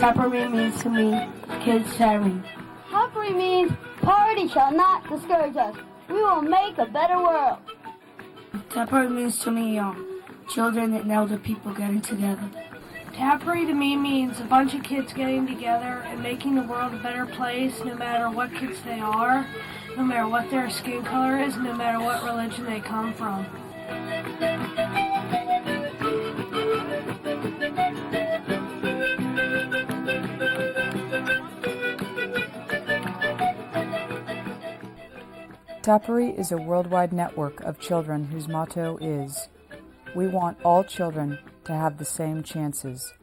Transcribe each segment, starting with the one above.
Tapori means to me kids sharing. Tapori means poverty shall not discourage us. We will make a better world. Tapori means to me children and elder people getting together. Tapori to me means a bunch of kids getting together and making the world a better place, no matter what kids they are, no matter what their skin color is, no matter what religion they come from. Tapori is a worldwide network of children whose motto is, "We want all children to have the same chances."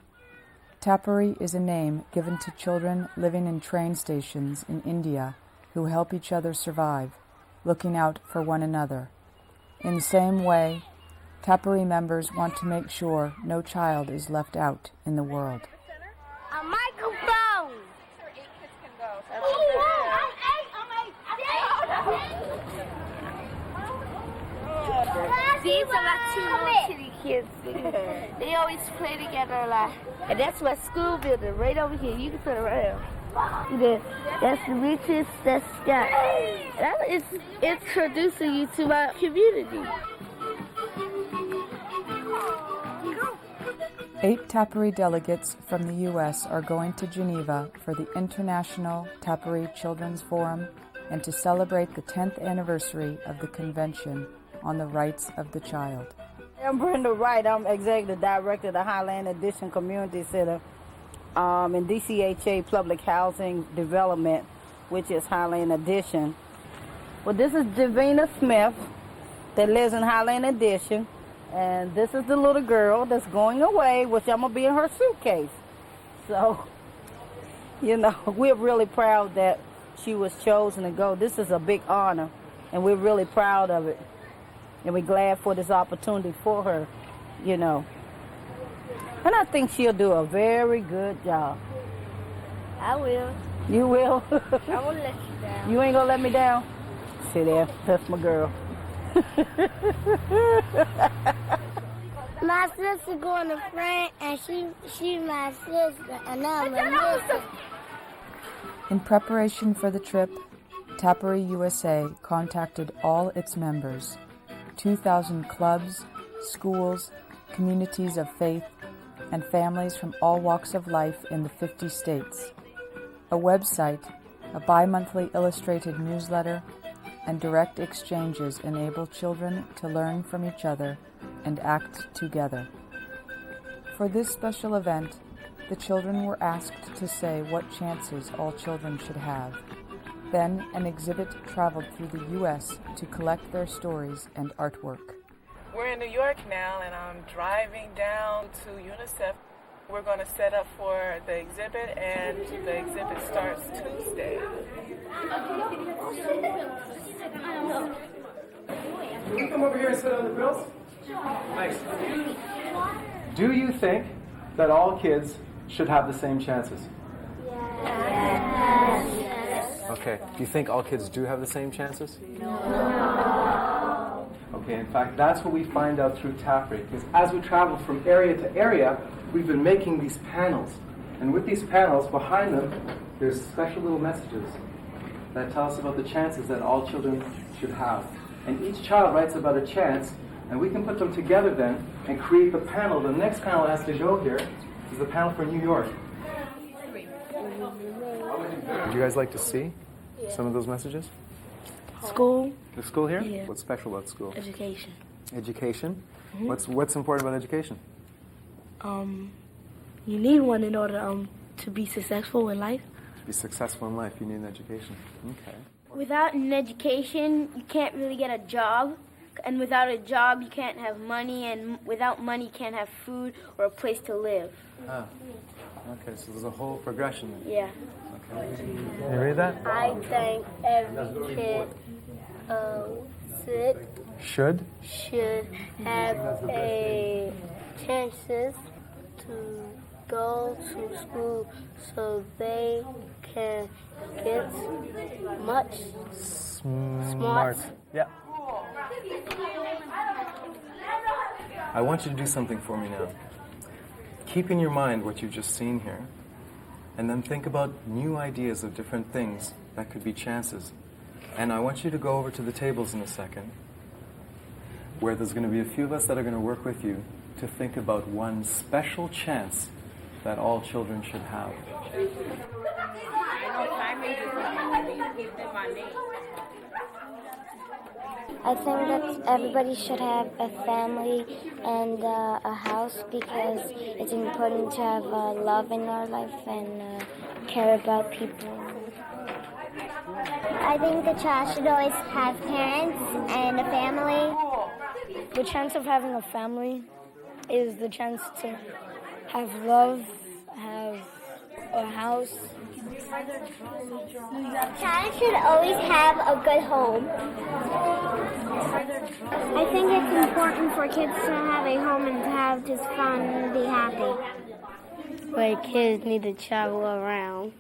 Tapori is a name given to children living in train stations in India who help each other survive, looking out for one another. In the same way, Tapori members want to make sure no child is left out in the world. A microphone! Sure, 8 kids can go. These are my 2 little city kids. They always play together a lot. And that's my school building right over here. You can turn around. That's the richest that's got. That is introducing you to my community. 8 Tapori delegates from the U.S. are going to Geneva for the International Tapori Children's Forum and to celebrate the 10th anniversary of the Convention on the Rights of the Child. I'm Brenda Wright. I'm Executive Director of the Highland Addition Community Center in DCHA Public Housing Development, which is Highland Addition. Well, this is Davina Smith that lives in Highland Addition, and this is the little girl that's going away, which I'm going to be in her suitcase. So, we're really proud that she was chosen to go. This is a big honor, and we're really proud of it. And we're glad for this opportunity for her, And I think she'll do a very good job. I will. You will? I won't let you down. You ain't gonna let me down? See there, that's my girl. My sister going to France, and she my sister, and I'm a sister. In preparation for the trip, Tapori USA contacted all its members, 2,000 clubs, schools, communities of faith, and families from all walks of life in the 50 states. A website, a bi-monthly illustrated newsletter, and direct exchanges enable children to learn from each other and act together. For this special event, the children were asked to say what chances all children should have. Then an exhibit traveled through the U.S. to collect their stories and artwork. We're in New York now, and I'm driving down to UNICEF. We're going to set up for the exhibit, and the exhibit starts Tuesday. Can you come over here and sit on the grills? Nice. Do you think that all kids should have the same chances? Yes. Okay. Do you think all kids do have the same chances? No. Okay, in fact, that's what we find out through Tapori, because as we travel from area to area, we've been making these panels. And with these panels, behind them, there's special little messages that tell us about the chances that all children should have. And each child writes about a chance, and we can put them together then and create the panel. The next panel has to go here is the panel for New York. Would you guys like to see some of those messages? School. The school here? Yeah. What's special about school? Education. Education? What's important about education? You need one in order to be successful in life. To be successful in life, you need an education. Okay. Without an education, you can't really get a job. And without a job, you can't have money. And without money, you can't have food or a place to live. Ah. Okay, so there's a whole progression there. Yeah. Okay. Can you read that? I think every kid Should have a chances to go to school so they can get much smart. Yeah. I want you to do something for me now. Keep in your mind what you've just seen here, And then think about new ideas of different things that could be chances. And I want you to go over to the tables in a second, where there's going to be a few of us that are going to work with you to think about one special chance that all children should have. I think that everybody should have a family and a house because it's important to have love in our life and care about people. I think the child should always have parents and a family. The chance of having a family is the chance to have love, have a house. Child should always have a good home. I think it's important for kids to have a home and to have just fun and be happy. Where kids need to travel around.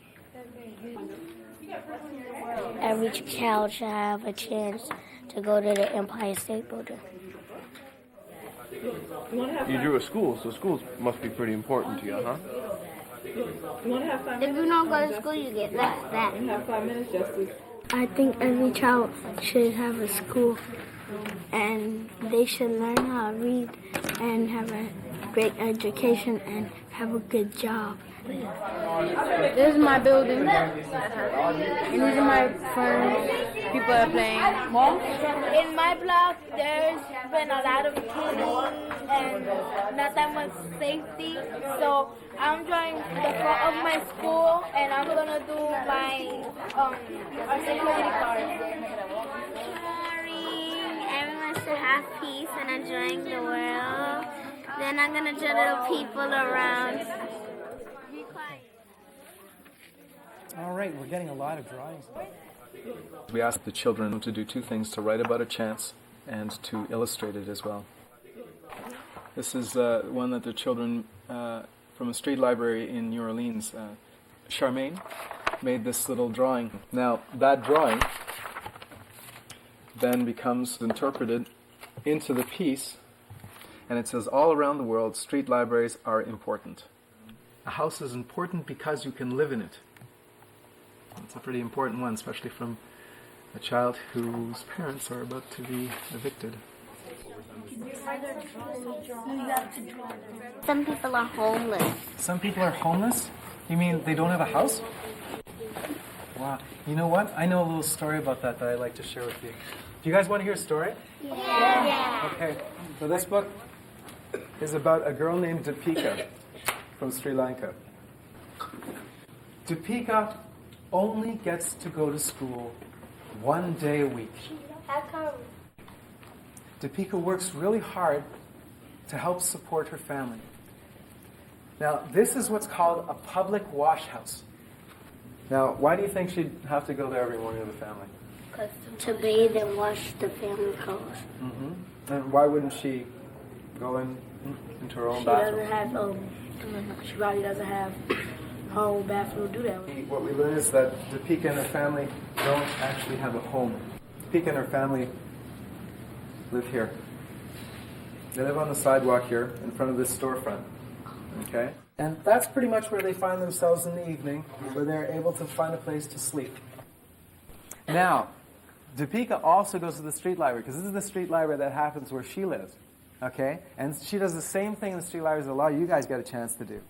Every child should have a chance to go to the Empire State Building. You drew a school, so schools must be pretty important to you, huh? If you don't go to school, you get laughed at. I think every child should have a school and they should learn how to read and have a great education and have a good job. This is my building, and these are my friends. People are playing. In my block, there's been a lot of killing and not that much safety. So I'm drawing the front of my school, and I'm gonna do my security guard. Everyone should have peace and enjoying the world. Then I'm gonna draw little people around. All right, we're getting a lot of drawings. We asked the children to do two things, to write about a chance and to illustrate it as well. This is one that the children from a street library in New Orleans, Charmaine, made this little drawing. Now, that drawing then becomes interpreted into the piece, and it says, all around the world, street libraries are important. A house is important because you can live in it. It's a pretty important one, especially from a child whose parents are about to be evicted. Some people are homeless. Some people are homeless? You mean they don't have a house? Wow. You know what? I know a little story about that I'd like to share with you. Do you guys want to hear a story? Yeah. Okay. So this book is about a girl named Deepika from Sri Lanka. Deepika only gets to go to school 1 day a week. How come? Deepika works really hard to help support her family. Now, this is what's called a public wash house. Now, why do you think she'd have to go there every morning with the family? To bathe and wash the family clothes. Mm-hmm. And why wouldn't she go into her own bathroom? She probably doesn't have her own bathroom to do that. What we learn is that Deepika and her family don't actually have a home. Deepika and her family live here. They live on the sidewalk here in front of this storefront. Okay? And that's pretty much where they find themselves in the evening, where they're able to find a place to sleep. Now, Deepika also goes to the street library, because this is the street library that happens where she lives. Okay? And she does the same thing in the street libraries that a lot of you guys get a chance to do.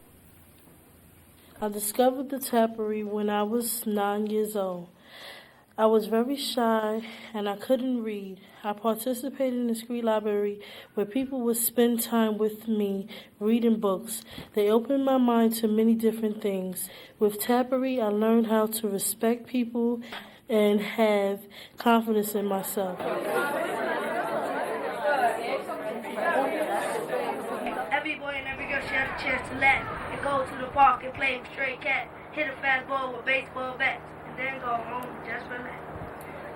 I discovered the Tapori when I was 9 years old. I was very shy and I couldn't read. I participated in the street library where people would spend time with me reading books. They opened my mind to many different things. With Tapori, I learned how to respect people and have confidence in myself. Every boy and every girl should have a chance to laugh and go to the park and play stray cat, hit a fastball with baseball bats, and then go home just relax.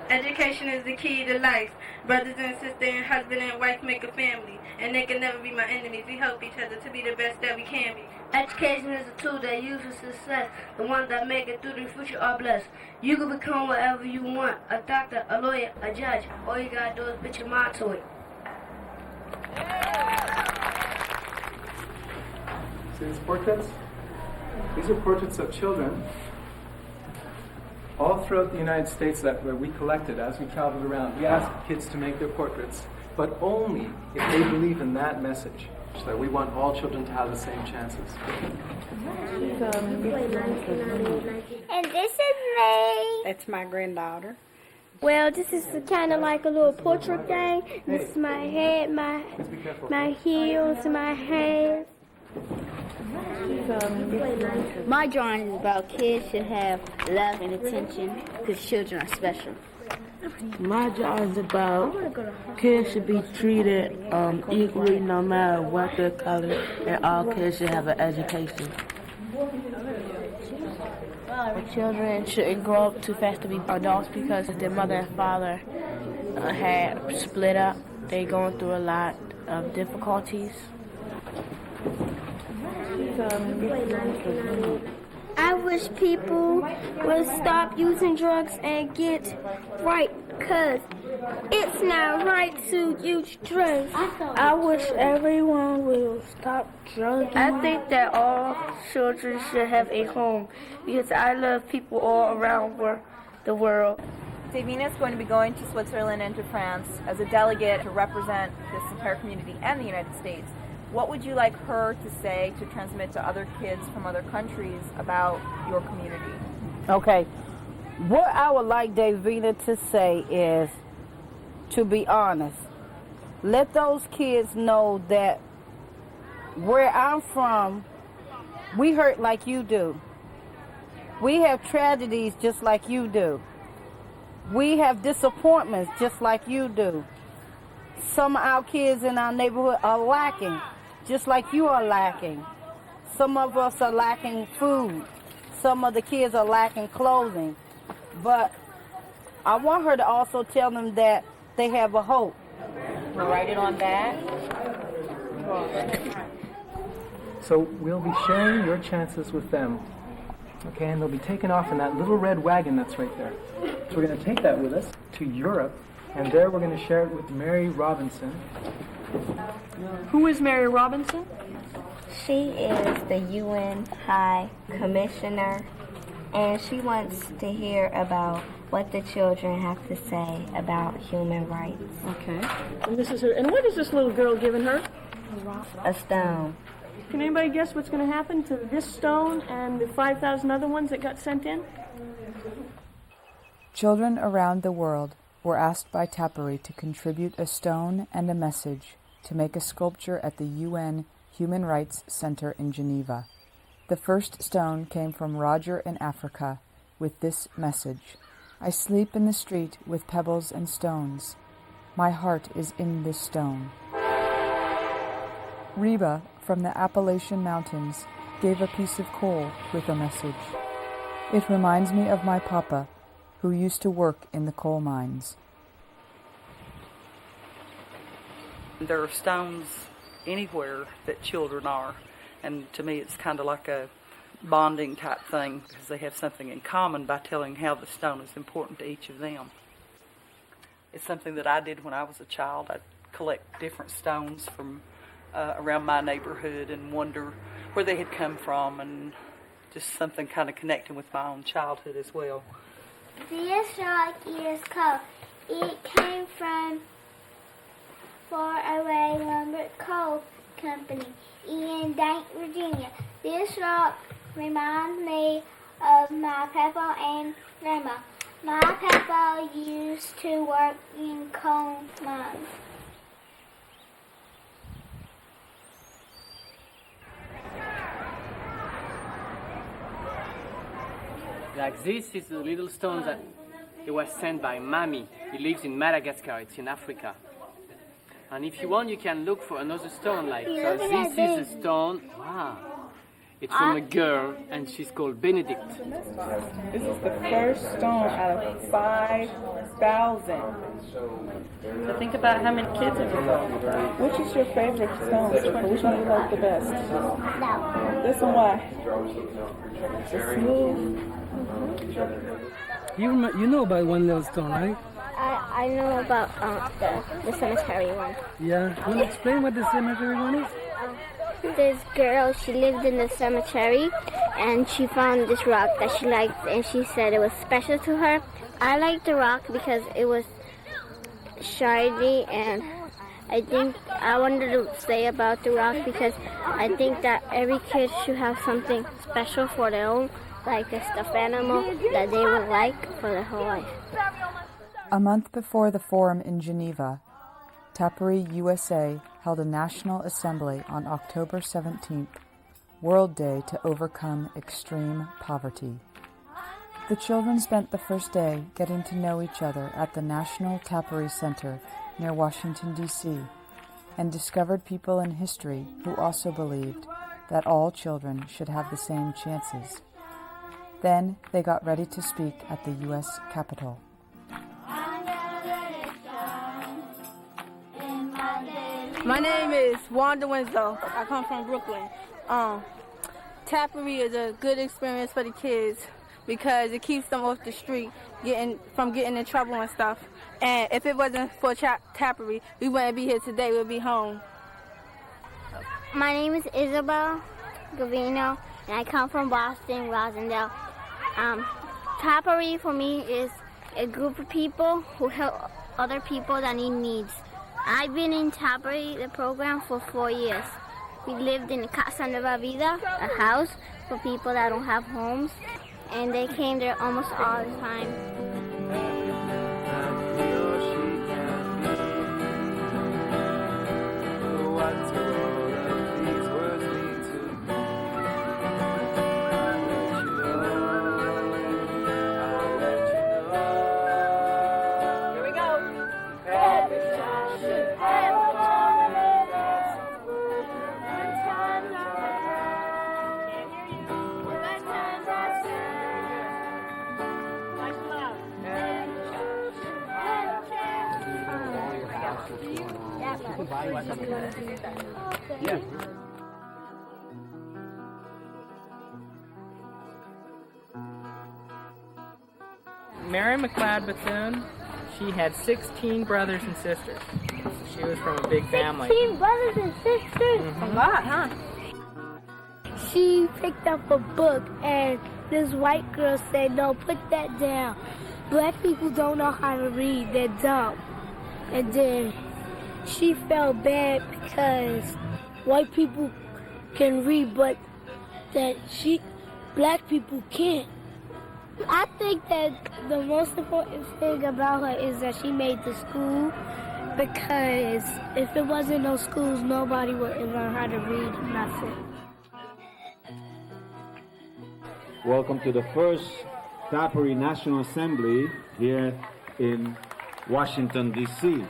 Education is the key to life. Brothers and sisters and husband and wife make a family, and they can never be my enemies. We help each other to be the best that we can be. Education is a tool that you use for success. The ones that make it through the future are blessed. You can become whatever you want, a doctor, a lawyer, a judge. All you gotta do is put your mind to it. See these portraits? These are portraits of children all throughout the United States that we collected as we traveled around. We asked kids to make their portraits, but only if they believe in that message, so that we want all children to have the same chances. And this is me. That's my granddaughter. Well, this is kind of like a little portrait thing. This is my head, my heels, my hands. My drawing is about kids should have love and attention because children are special. My drawing is about kids should be treated equally no matter what their color, and all kids should have an education. Children shouldn't grow up too fast to be adults because their mother and father had split up. They're going through a lot of difficulties. I wish people would stop using drugs and get right, because it's not right to use drugs. I wish everyone will stop drugs. I think that all children should have a home because I love people all around the world. Davina is going to be going to Switzerland and to France as a delegate to represent this entire community and the United States. What would you like her to say to transmit to other kids from other countries about your community? Okay. What I would like Davina to say is to be honest. Let those kids know that where I'm from, we hurt like you do. We have tragedies just like you do. We have disappointments just like you do. Some of our kids in our neighborhood are lacking, just like you are lacking. Some of us are lacking food. Some of the kids are lacking clothing. But I want her to also tell them that they have a hope. Write it on that. So we'll be sharing your chances with them. Okay, and they'll be taken off in that little red wagon that's right there. So we're going to take that with us to Europe, and there we're going to share it with Mary Robinson. Who is Mary Robinson? She is the UN High Commissioner, and she wants to hear about what the children have to say about human rights. Okay. And this is her. And what is this little girl giving her? A stone. Can anybody guess what's going to happen to this stone and the 5,000 other ones that got sent in? Children around the world were asked by Tapori to contribute a stone and a message to make a sculpture at the UN Human Rights Center in Geneva. The first stone came from Roger in Africa with this message: I sleep in the street with pebbles and stones. My heart is in this stone. Reba from the Appalachian Mountains gave a piece of coal with a message. It reminds me of my papa, who used to work in the coal mines. There are stones anywhere that children are, and to me it's kind of like a bonding type thing because they have something in common by telling how the stone is important to each of them. It's something that I did when I was a child. I'd collect different stones from around my neighborhood and wonder where they had come from, and just something kind of connecting with my own childhood as well. This rock is coal. It came from Far Away Lumber Coal Company in Dank, Virginia. This rock reminds me of my papa and grandma. My papa used to work in coal mines. Like this is the little stone that it was sent by Mami. He lives in Madagascar, it's in Africa. And if you want, you can look for another stone like so. This is a stone. Wow. It's from a girl, and she's called Benedict. This is the first stone out of 5,000. So think about how many kids have you got. Which is your favorite stone? Which one you like the best? This one, why? It's smooth. You know about one little stone, right? I know about the cemetery one. Yeah. Want to explain what the cemetery one is? This girl, she lived in the cemetery, and she found this rock that she liked, and she said it was special to her. I liked the rock because it was shiny, and I think I wanted to say about the rock because I think that every kid should have something special for their own, like a stuffed animal that they would like for their whole life. A month before the forum in Geneva, Tapori USA held a national assembly on October 17th, World Day to overcome extreme poverty. The children spent the first day getting to know each other at the National Tapori Center near Washington, D.C., and discovered people in history who also believed that all children should have the same chances. Then they got ready to speak at the U.S. Capitol. My name is Wanda Winslow. I come from Brooklyn. Tapori is a good experience for the kids because it keeps them off the street, from getting in trouble and stuff. And if it wasn't for Tapori, we wouldn't be here today. We'd be home. My name is Isabel Gavino, and I come from Boston, Rosendale. Tapori for me is a group of people who help other people that need needs. I've been in Tapori, the program, for 4 years. We lived in Casa Nueva Vida, a house for people that don't have homes, and they came there almost all the time. Yeah. Mary McLeod Bethune, she had 16 brothers and sisters. So she was from a big family. 16 brothers and sisters? Mm-hmm. A lot, huh? She picked up a book and this white girl said, "No, put that down. Black people don't know how to read, they're dumb." And then she felt bad because white people can read, but that black people can't. I think that the most important thing about her is that she made the school, because if it wasn't no schools, nobody would learn how to read nothing. Welcome to the first Tapori National Assembly here in Washington, D.C.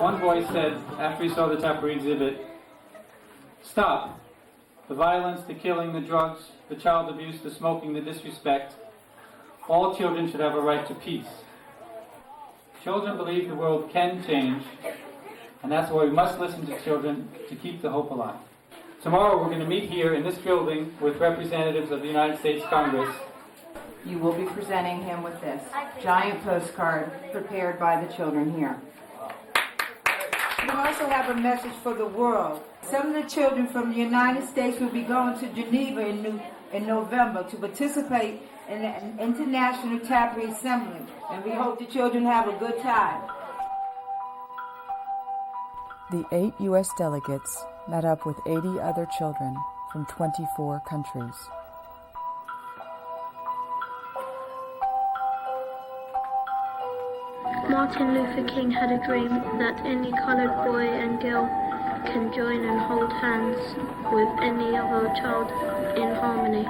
One boy said, after he saw the Tapori exhibit, "Stop. The violence, the killing, the drugs, the child abuse, the smoking, the disrespect. All children should have a right to peace. Children believe the world can change, and that's why we must listen to children to keep the hope alive." Tomorrow we're going to meet here in this building with representatives of the United States Congress. You will be presenting him with this giant postcard prepared by the children here. We also have a message for the world. Some of the children from the United States will be going to Geneva in November to participate in an international Tapori assembly, and we hope the children have a good time. The 8 U.S. delegates met up with 80 other children from 24 countries. Martin Luther King had a dream that any colored boy and girl can join and hold hands with any other child in harmony.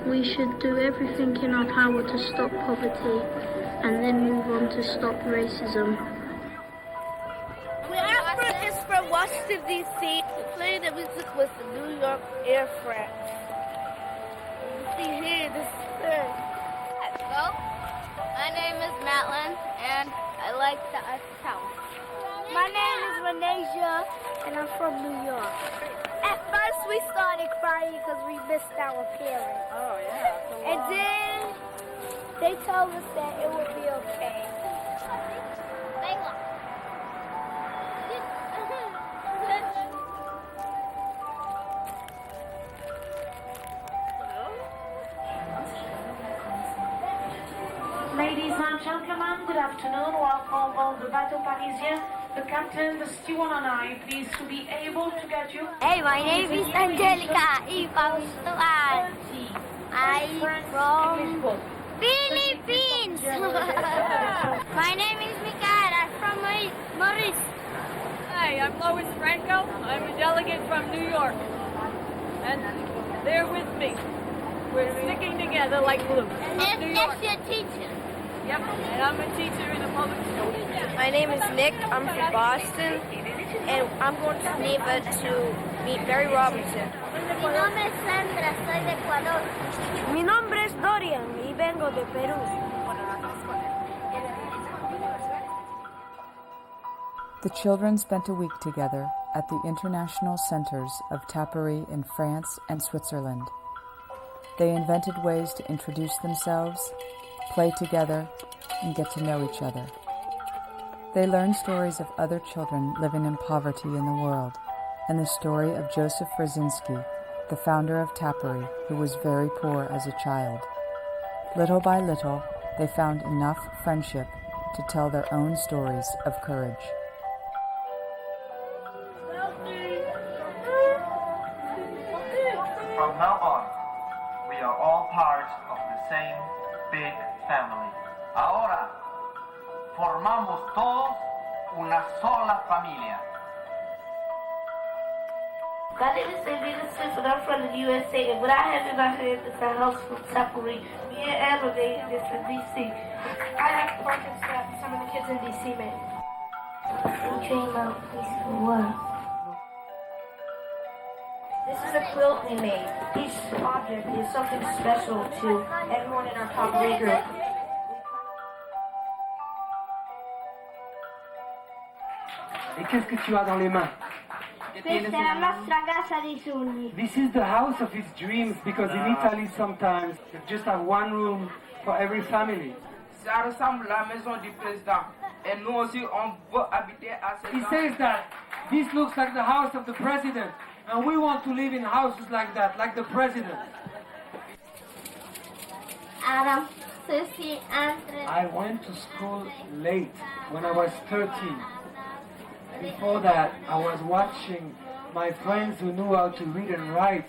We should do everything in our power to stop poverty and then move on to stop racism. Is from Washington, D.C. The plane that we took was the New York Air France. see here. This is good. Hello. My name is Madeline, and I like the town. My name is Renasia, and I'm from New York. At first, we started crying because we missed our parents. Oh, yeah. And then they told us that it would be okay. Ladies and gentlemen, good afternoon. Welcome on the bateau parisien. The captain, the steward, and I, pleased to be able to get you. Hey, my name is Angelica. I'm from Philippines. My name is Mikael. I'm from Maurice. Hi, I'm Lois Franco. I'm a delegate from New York. And they're with me. We're sticking together like glue. And that's your teacher. Yep, and I'm a teacher in a public school. My name is Nick. I'm from Boston, and I'm going to Geneva to meet Mary Robinson. Mi nombre es Sandra. Soy de Ecuador. Mi nombre es Dorian y vengo de Perú. The children spent a week together at the international centers of Tapori in France and Switzerland. They invented ways to introduce themselves, play together, and get to know each other. They learned stories of other children living in poverty in the world, and the story of Joseph Brzezinski, the founder of Tapori, who was very poor as a child. Little by little, they found enough friendship to tell their own stories of courage. From now on, we are all parts of the same big family. Ahora, formamos todos una sola familia. My name is Davina Smith, and I'm from the USA. And what I have in my hand is a house from Tapori. Me and Anna made this in D.C. I have projects that some of the kids in D.C. made. We dream of a peaceful world. This is a quilt we made. Each object is something special to everyone in our Tapori group. Et qu'est-ce que tu as dans les mains? Questa è la nostra casa dei sogni. This is the house of his dreams because in Italy sometimes you just have one room for every family. Ça ressemble à la maison du président. Et nous aussi, on veut habiter à cette He says that this looks like the house of the president, and we want to live in houses like that, like the president. Adam, Susie, Andre. I went to school late when I was 13. Before that, I was watching my friends who knew how to read and write,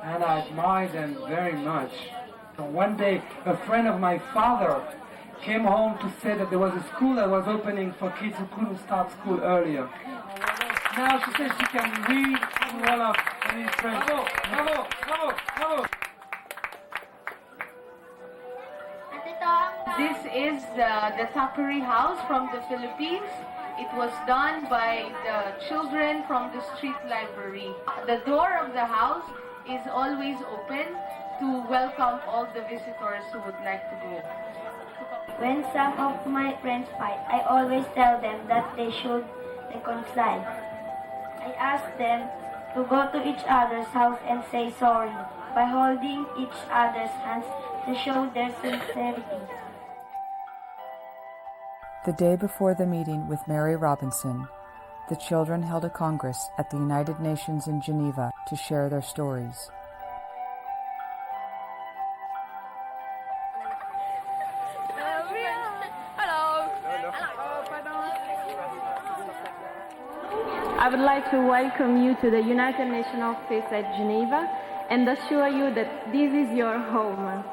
and I admired them very much. And one day, a friend of my father came home to say that there was a school that was opening for kids who couldn't start school earlier. Now she says she can read well up and in French. Bravo, bravo, bravo, bravo. This is the Tapori house from the Philippines. It was done by the children from the street library. The door of the house is always open to welcome all the visitors who would like to go. When some of my friends fight, I always tell them that they should reconcile. I ask them to go to each other's house and say sorry by holding each other's hands to show their sincerity. The day before the meeting with Mary Robinson, the children held a congress at the United Nations in Geneva to share their stories. I would like to welcome you to the United Nations office at Geneva and assure you that this is your home,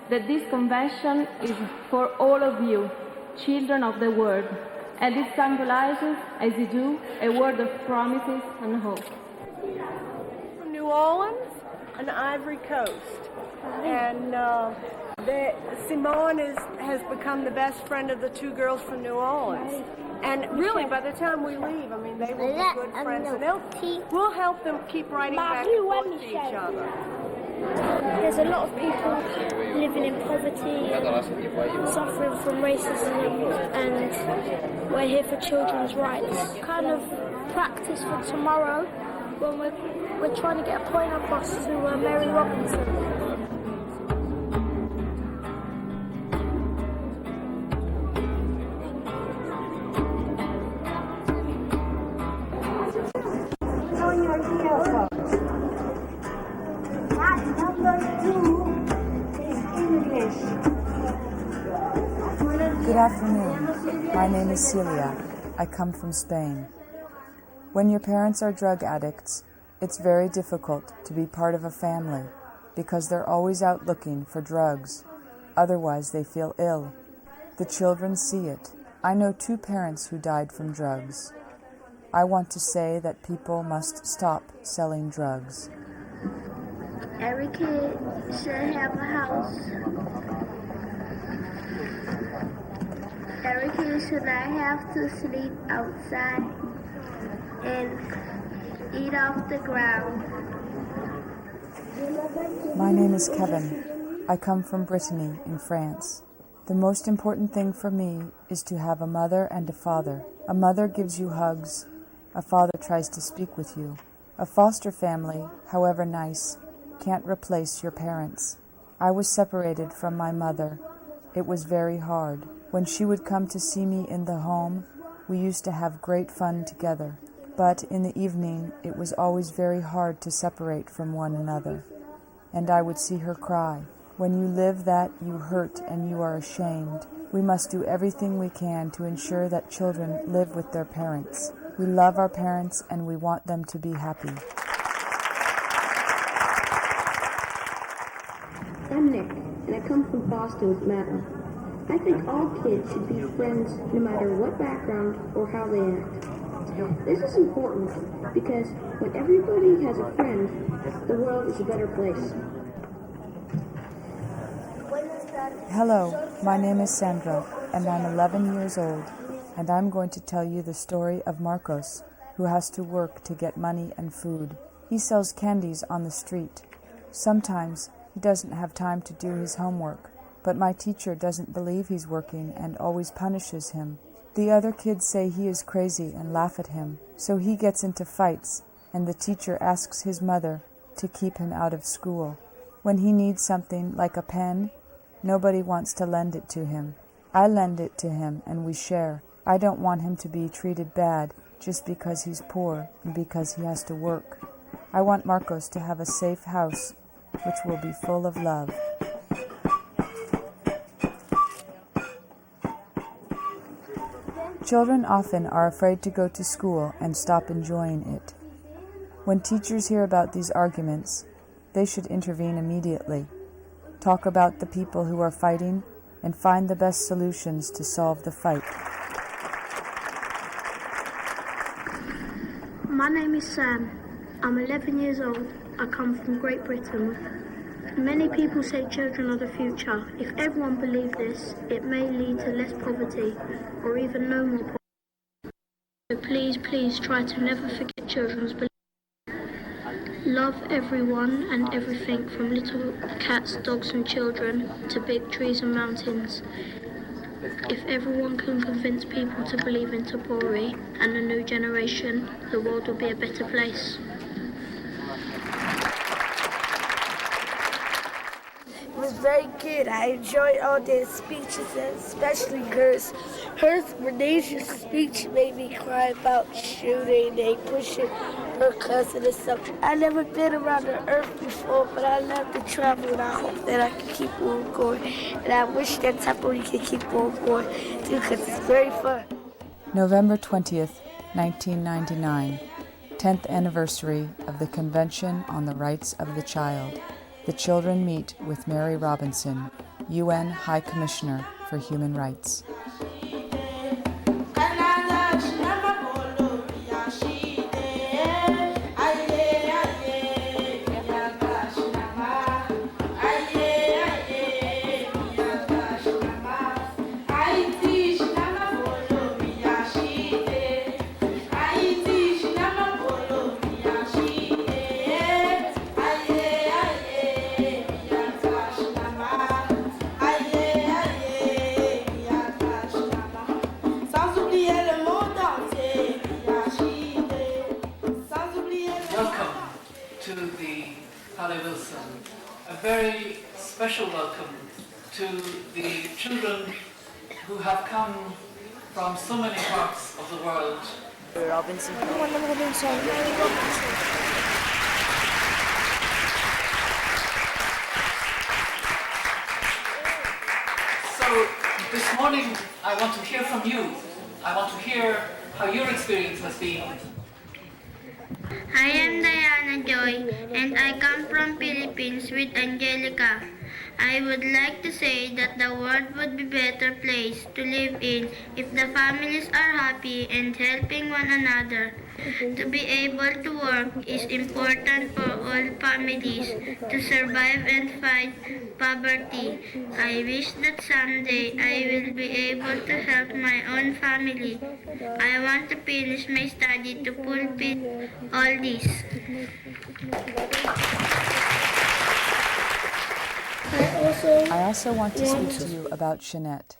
that this convention is for all of you, children of the world, and it symbolizes, as you do, a world of promises and hope. From New Orleans and Ivory Coast. And Simone has become the best friend of the two girls from New Orleans. And really, by the time we leave, I mean, they will be good friends. And we'll help them keep writing back and forth to each other. There's a lot of people living in poverty, suffering from racism, and we're here for children's rights. Kind of practice for tomorrow when we're trying to get a point across to Mary Robinson. Good afternoon. My name is Celia. I come from Spain. When your parents are drug addicts, it's very difficult to be part of a family because they're always out looking for drugs. Otherwise, they feel ill. The children see it. I know 2 parents who died from drugs. I want to say that people must stop selling drugs. Every kid should have a house. Every kid should not have to sleep outside and eat off the ground. My name is Kevin. I come from Brittany in France. The most important thing for me is to have a mother and a father. A mother gives you hugs. A father tries to speak with you. A foster family, however nice, can't replace your parents. I was separated from my mother. It was very hard. When she would come to see me in the home, we used to have great fun together. But in the evening, it was always very hard to separate from one another. And I would see her cry. When you live that, you hurt and you are ashamed. We must do everything we can to ensure that children live with their parents. We love our parents and we want them to be happy. I'm Nick, and I come from Boston, Maryland. I think all kids should be friends no matter what background or how they act. This is important because when everybody has a friend, the world is a better place. Hello, my name is Sandra, and I'm 11 years old, and I'm going to tell you the story of Marcos, who has to work to get money and food. He sells candies on the street. Sometimes he doesn't have time to do his homework, but my teacher doesn't believe he's working and always punishes him. The other kids say he is crazy and laugh at him, so he gets into fights, and the teacher asks his mother to keep him out of school. When he needs something like a pen, nobody wants to lend it to him. I lend it to him and we share. I don't want him to be treated bad just because he's poor and because he has to work. I want Marcos to have a safe house which will be full of love. Children often are afraid to go to school and stop enjoying it. When teachers hear about these arguments, they should intervene immediately. Talk about the people who are fighting and find the best solutions to solve the fight. My name is Sam. I'm 11 years old. I come from Great Britain. Many people say children are the future. If everyone believed this, it may lead to less poverty or even no more poverty. So please, please try to never forget children's beliefs. Love everyone and everything from little cats, dogs and children to big trees and mountains. If everyone can convince people to believe in Tapori and a new generation, the world will be a better place. It was very good. I enjoyed all their speeches, especially hers. Her Renasia's speech made me cry about shooting and pushing her cousin and stuff. I've never been around the earth before, but I love to travel and I hope that I can keep on going. And I wish that Tapori can keep on going too, because it's very fun. November 20th, 1999, 10th anniversary of the Convention on the Rights of the Child. The children meet with Mary Robinson, UN High Commissioner for Human Rights. us a very special welcome to the children who have come from so many parts of the world. Robinson. So this morning I want to hear from you. I want to hear how your experience has been. I am Diana Joy and I come from Philippines with Angelica. I would like to say that the world would be a better place to live in if the families are happy and helping one another. To be able to work is important for all families to survive and fight poverty. I wish that someday I will be able to help my own family. I want to finish my study to fulfill all this. I also want to speak to you about Jeanette.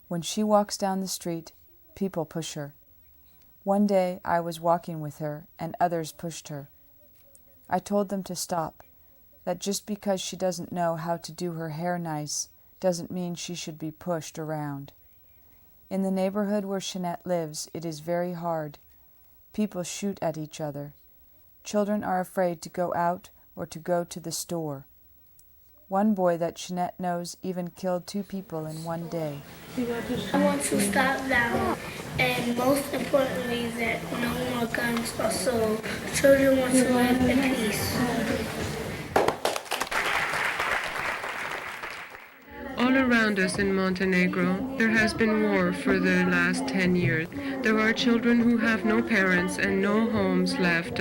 When she walks down the street, people push her. One day I was walking with her and others pushed her. I told them to stop, that just because she doesn't know how to do her hair nice doesn't mean she should be pushed around. In the neighborhood where Jeanette lives, it is very hard. People shoot at each other. Children are afraid to go out or to go to the store. One boy that Jeanette knows even killed 2 people in one day. I want to stop that, and most importantly, that no more guns are sold. Children want to live in peace. All around us in Montenegro, there has been war for the last 10 years. There are children who have no parents and no homes left.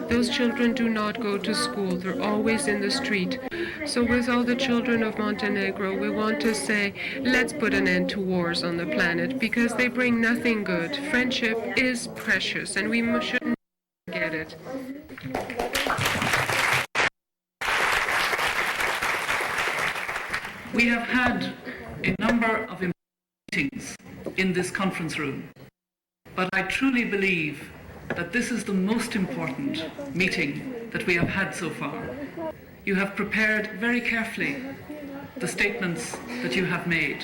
Those children do not go to school. They're always in the street. So with all the children of Montenegro, we want to say, let's put an end to wars on the planet because they bring nothing good. Friendship is precious and we shouldn't forget it. We have had a number of meetings in this conference room, but I truly believe that this is the most important meeting that we have had so far. You have prepared very carefully the statements that you have made,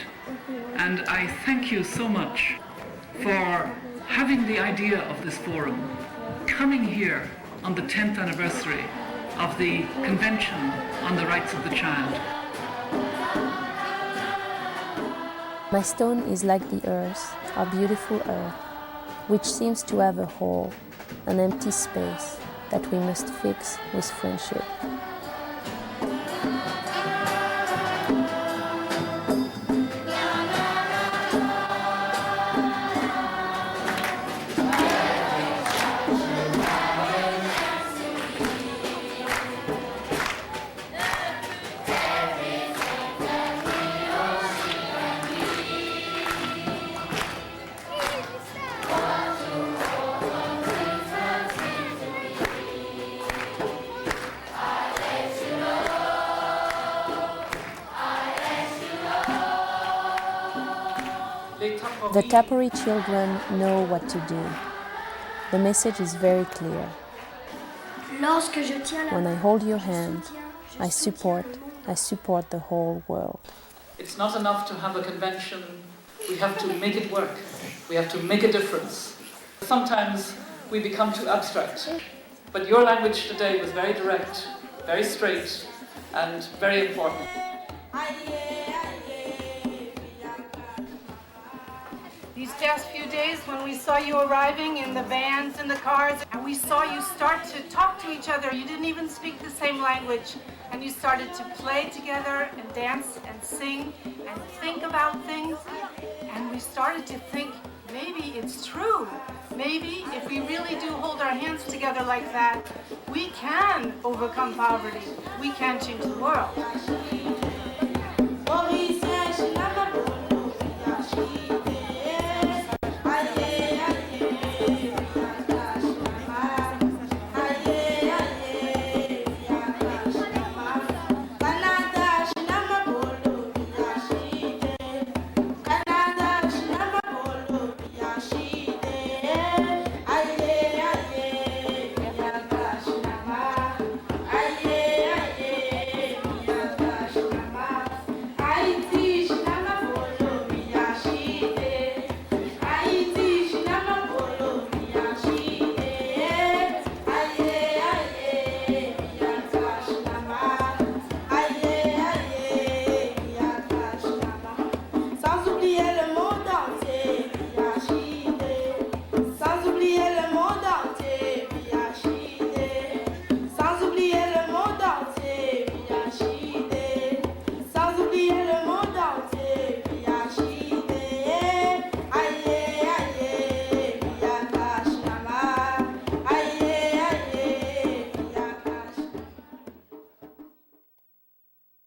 and I thank you so much for having the idea of this forum, coming here on the 10th anniversary of the Convention on the Rights of the Child. My stone is like the earth, our beautiful earth, which seems to have a hole, an empty space that we must fix with friendship. The Tapori children know what to do. The message is very clear. When I hold your hand, I support the whole world. It's not enough to have a convention. We have to make it work. We have to make a difference. Sometimes we become too abstract. But your language today was very direct, very straight, and very important. These past few days when we saw you arriving in the vans and the cars, and we saw you start to talk to each other, you didn't even speak the same language, and you started to play together and dance and sing and think about things, and we started to think, maybe it's true. Maybe if we really do hold our hands together like that, we can overcome poverty. We can change the world.